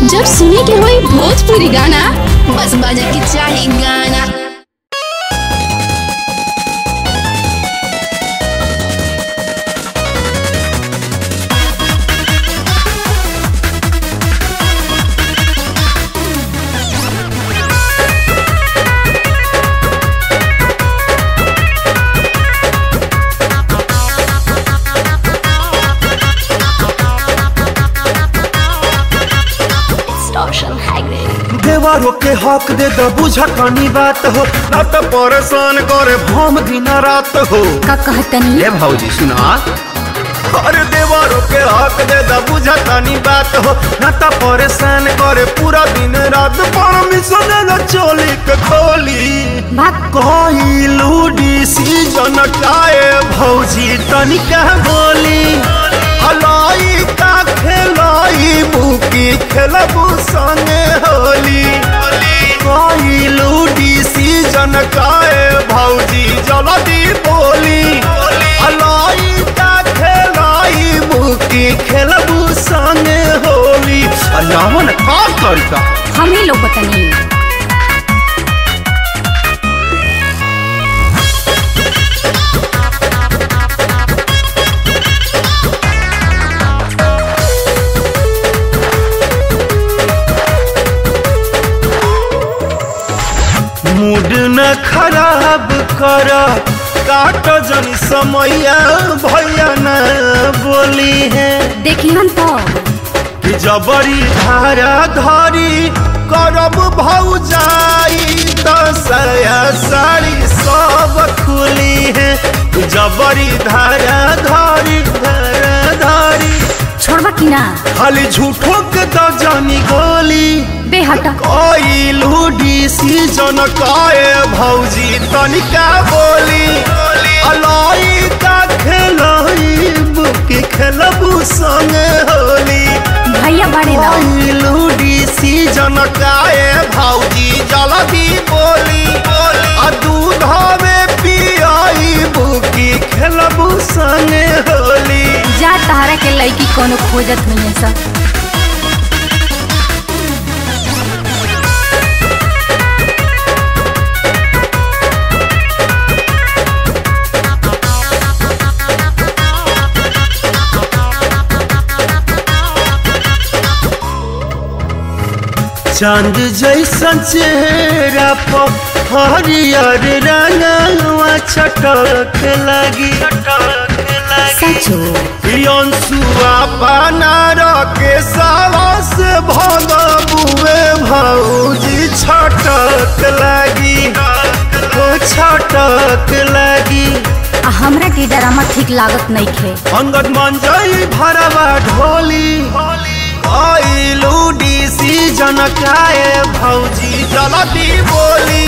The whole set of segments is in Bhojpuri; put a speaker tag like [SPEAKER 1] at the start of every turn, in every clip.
[SPEAKER 1] जब सुने के होई भोजपुरी गाना बस बजे के चाही गाना।
[SPEAKER 2] देवरों के हक दे द बुझकनी बात हो ना तो परेशान करे भम दिन रात हो।
[SPEAKER 3] का कहतनी
[SPEAKER 2] ए भौजी सुना, अरे देवरों के हक दे द बुझकनी बात हो ना तो परेशान करे पूरा दिन रात। परमिशन न चोली के खोली कोई लूडी सीजन काए भौजी तनिका बोली हलाई का खेलाई बुकी खेलबू संगे होली। कोई लूडी सीजन काए भौजी जल्दी बोली हलाई का खेलाई बुकी खेलबू संगे होली। अल्लाह का करता
[SPEAKER 3] हमें लोग बतानी।
[SPEAKER 2] मूड न खराब कर काट जन समैया भैया न बोली है।
[SPEAKER 3] देखी हम तो
[SPEAKER 2] कि जबरी धारा धारी करब भौजाई दसया साड़ी सब खुली है। जबरी धारा धारी
[SPEAKER 3] छोड़बा की ना
[SPEAKER 2] खाली झूठों के तो जानी गोली
[SPEAKER 3] बेहटा।
[SPEAKER 2] कोई लूडी सीजन काए भौजी तनिका बोली अलाई का खेलाई बुकी खेलबू संगे होली।
[SPEAKER 3] भैया बड़े ना
[SPEAKER 2] कोई लूडी सीजन काए भौजी जल्दी बोली दूध में पियाई बुकी खेलबू संगे होली।
[SPEAKER 3] जा तहरा के लड़की कोनो खोजत नहीं है सब।
[SPEAKER 2] चांद जैसन चेहरा पर हरियर रंगवा छटक लगी।
[SPEAKER 3] सचो
[SPEAKER 2] अंशुआ बनार के सावस भगबुए भौजी छटक लगी छटक लगी।
[SPEAKER 3] हमरा के ड्रामा ठीक लागत नहीं खे।
[SPEAKER 2] अंगद मंजई भरवा ढोली आई लूडी सीजन काए भौजी जल्दी बोली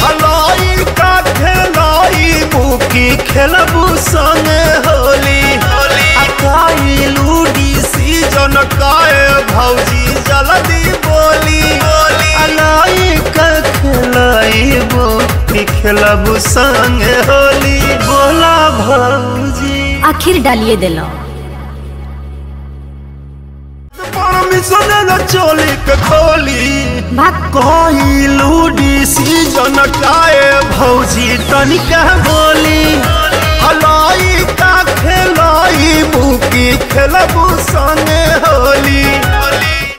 [SPEAKER 2] हलाई का खेलाई बुकी खेलबू संगे होली। आई लूडी सीजन काए भौजी जल्दी बोली हलाई का खेलाई बुकी खेलबू संगे होली। बोला भौजी
[SPEAKER 3] आखिर डालिए दिलो
[SPEAKER 2] परमिशन न चोली के खोली कोई लूडी सीजन काए भौजी तनिका बोली हलाई का खेलाई बुकी खेलबू संगे होली।